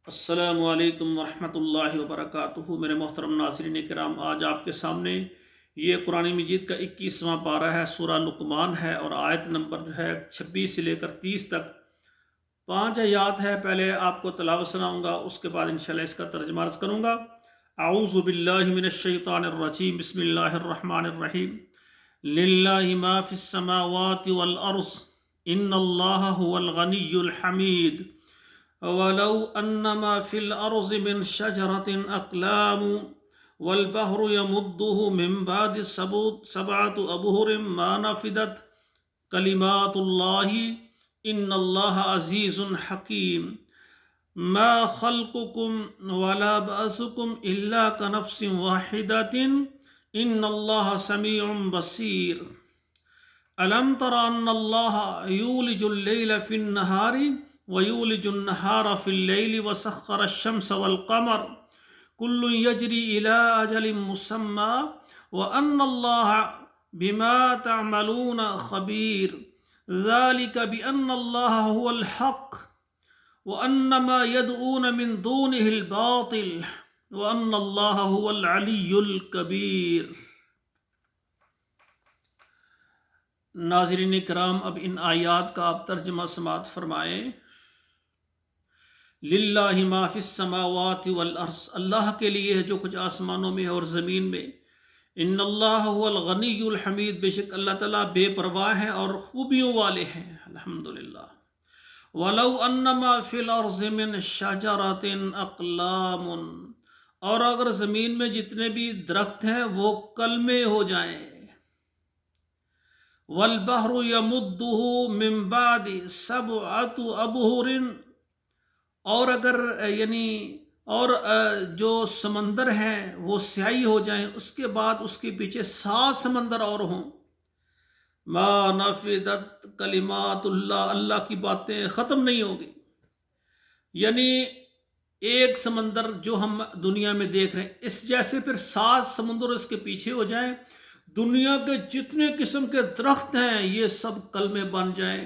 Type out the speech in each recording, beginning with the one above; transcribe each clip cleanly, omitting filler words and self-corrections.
السلام علیکم ورحمۃ اللہ وبرکاتہ۔ میرے محترم ناظرین کرام، آج آپ کے سامنے یہ قرآن مجید کا 21واں پارہ ہے، سورہ لقمان ہے، اور آیت نمبر 26 سے لے کر 30 تک 5 آیات ہے۔ پہلے آپ کو تلاوت سناؤں گا، اس کے بعد انشاءاللہ اس کا ترجمہ عرض کروں گا۔ اعوذ باللہ من الشیطان الرجیم، بسم اللہ الرحمن الرحیم۔ للہ ما فی السماوات والارض ان اللہ هو الغنی الحمید ولو انما فی الارض من شجرۃ اقلام والبحر يمده من بعد سبعة ابحر ما نفدت کلمات اللہ ان اللہ عزیز حکیم۔ ما خلقكم ولا بعثكم الا كنفس واحدة ان اللہ سمیع بصیر۔ الم تر ان اللہ یولج اللیل فی النہار ویولج النہار فی اللیل وسخر الشمس والقمر کل یجری الی اجل مسمى وان اللہ بما تعملون خبیر۔ ذلك بان اللہ هو الحق وان ما يدعون من دونه الباطل وان اللہ هو العلی الکبیر۔ ناظرین کرام، اب ان آیات کا آپ ترجمہ سماعت فرمائیں۔ للہ ما فی السماوات والارض، اللہ کے لیے ہے جو کچھ آسمانوں میں ہے اور زمین میں۔ ان اللہ هو الغنی الحمید، بے شک اللہ تعالیٰ بے پرواہ ہیں اور خوبیوں والے ہیں، الحمدللہ۔ ولو انما فی الارض من شجرۃ اقلام، اور اگر زمین میں جتنے بھی درخت ہیں وہ کلمے ہو جائیں۔ والبحر یمدہ من بعد سبعۃ ابحر، اور اگر جو سمندر ہیں وہ سیاہی ہو جائیں، اس کے بعد اس کے پیچھے 7 سمندر اور ہوں۔ ما نفدت کلمات اللہ، اللہ کی باتیں ختم نہیں ہوگی۔ یعنی ایک سمندر جو ہم دنیا میں دیکھ رہے ہیں، اس جیسے پھر 7 سمندر اس کے پیچھے ہو جائیں، دنیا کے جتنے قسم کے درخت ہیں یہ سب کلمے بن جائیں،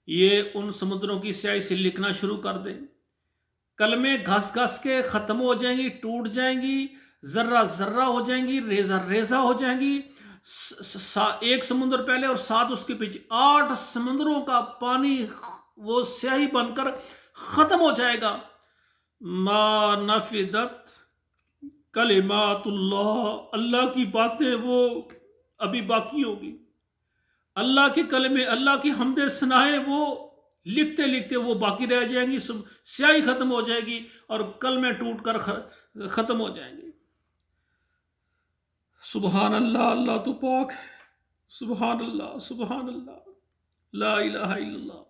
یہ ان سمندروں کی سیاہی سے لکھنا شروع کر دیں۔ کلمے گھس گھس کے ختم ہو جائیں گی، ٹوٹ جائیں گی، ذرہ ذرہ ہو جائیں گی، ریزہ ریزہ ہو جائیں گی۔ ایک سمندر پہلے اور 7 اس کے پیچھے، 8 سمندروں کا پانی وہ سیاہی بن کر ختم ہو جائے گا۔ ما نفدت کلمات اللہ، اللہ کی باتیں وہ ابھی باقی ہوگی۔ اللہ کے کلمے، اللہ کی حمد ثنائیں وہ لکھتے لکھتے وہ باقی رہ جائیں گی، سیاہی ختم ہو جائے گی اور کلمے ٹوٹ کر ختم ہو جائیں گے۔ سبحان اللہ، اللہ تو پاک ہے، سبحان اللہ، سبحان اللہ، لا الہ الا اللہ۔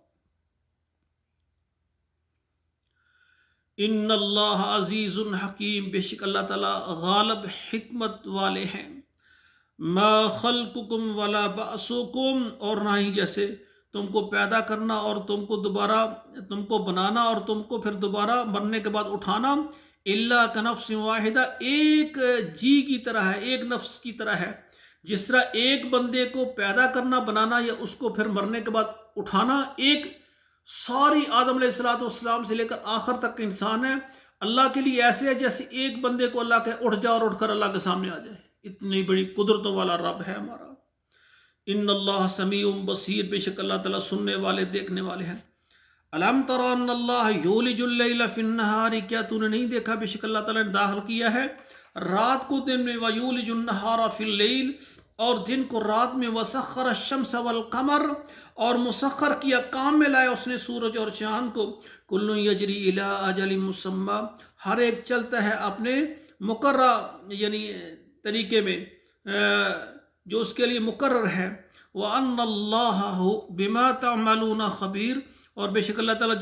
ان اللہ عزیز حکیم، بے شک اللہ تعالیٰ غالب حکمت والے ہیں۔ ما خلقکم ولا بعثکم، اور نہ ہی جیسے تم کو پیدا کرنا اور تم کو بنانا اور تم کو پھر دوبارہ مرنے کے بعد اٹھانا، الا کنفس واحدہ، ایک جی کی طرح ہے، ایک نفس کی طرح ہے۔ جس طرح ایک بندے کو پیدا کرنا، بنانا یا اس کو پھر مرنے کے بعد اٹھانا، ایک ساری آدم علیہ السلام سے لے کر آخر تک انسان ہے، اللہ کے لیے ایسے ہے جیسے ایک بندے کو اللہ کہ اٹھ جا اور اٹھ کر اللہ کے سامنے آ جائے۔ اتنی بڑی قدرتوں والا رب ہے ہمارا۔ ان اللہ سمیع بصیر، بے شک اللہ تعالیٰ سننے والے، دیکھنے والے ہیں۔ الم تر ان اللہ یولج اللیل فی النہار، کیا تو نے نہیں دیکھا بے شک اللہ تعالیٰ نے داخل کیا ہے رات کو دن میں، ویولج النہار فی اللیل، اور دن کو رات میں، وسخر الشمس والقمر، اور مسخر کیا، کام میں لایا اس نے سورج اور چاند کو، کل یجری الی اجل مسمى، ہر ایک چلتا ہے اپنے مقررہ طریقے میں جو اس کے لیے مقرر ہے۔ وَأَنَّ اللَّهَ بِمَا تَعْمَلُونَ خَبِيرٌ، اور بے شک اللہ تعالیٰ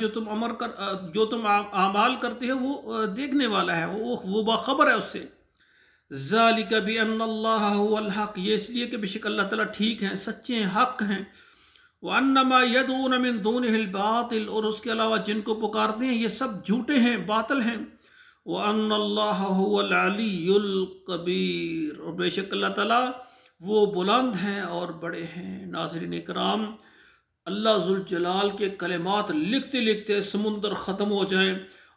جو تم اعمال کرتے ہیں وہ دیکھنے والا ہے، وہ باخبر ہے اس سے۔ ذَلِكَ بِأَنَّ اللَّهَ هُوَ الْحَقُّ، یہ اس لیے کہ بے شک اللہ تعالیٰ ٹھیک ہیں، سچے ہیں، حق ہیں۔ وَأَنَّ مَا يَدْعُونَ مِن دُونِهِ الْبَاطِلُ، اور اس کے علاوہ جن کو پکارتے ہیں یہ سب جھوٹے ہیں، باطل ہیں۔ وَأَنَّ اللَّهَ هُوَ الْعَلِيُّ الْكَبِيرُ، اور بے شک اللہ تعالیٰ وہ بلند ہیں اور بڑے ہیں۔ ناظرین کرام، اللہ ذوالجلال کے کلمات لکھتے لکھتے سمندر ختم ہو جائیں،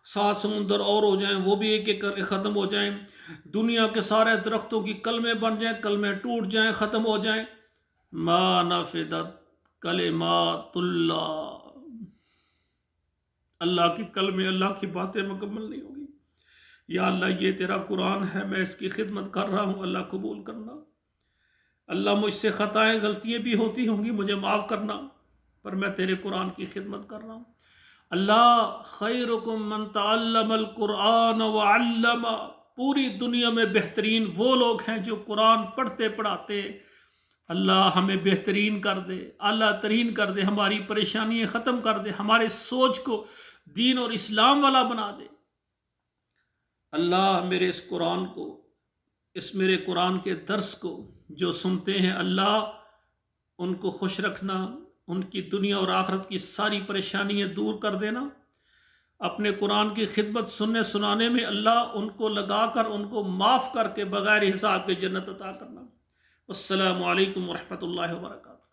7 سمندر اور ہو جائیں وہ بھی ایک ایک کر کے ختم ہو جائیں، دنیا کے سارے درختوں کی کلمے بن جائیں، کلمے ٹوٹ جائیں، ختم ہو جائیں، ما نفدت کلمات اللہ، اللہ کی کلمے، اللہ کی باتیں مکمل نہیں ہوگی۔ یا اللہ یہ تیرا قرآن ہے، میں اس کی خدمت کر رہا ہوں، اللہ قبول کرنا۔ اللہ مجھ سے خطائیں غلطیاں بھی ہوتی ہوں گی، مجھے معاف کرنا، پر میں تیرے قرآن کی خدمت کر رہا ہوں۔ اللہ خیرکم من تعلم القرآن وعلم، پوری دنیا میں بہترین وہ لوگ ہیں جو قرآن پڑھتے پڑھاتے۔ اللہ ہمیں بہترین کر دے، اعلیٰ ترین کر دے، ہماری پریشانیاں ختم کر دے، ہمارے سوچ کو دین اور اسلام والا بنا دے۔ اللہ میرے اس قرآن کو، اس میرے قرآن کے درس کو جو سنتے ہیں، اللہ ان کو خوش رکھنا، ان کی دنیا اور آخرت کی ساری پریشانیاں دور کر دینا، اپنے قرآن کی خدمت سننے سنانے میں اللہ ان کو لگا کر ان کو معاف کر کے بغیر حساب کے جنت عطا کرنا۔ السلام علیکم ورحمۃ اللہ وبرکاتہ۔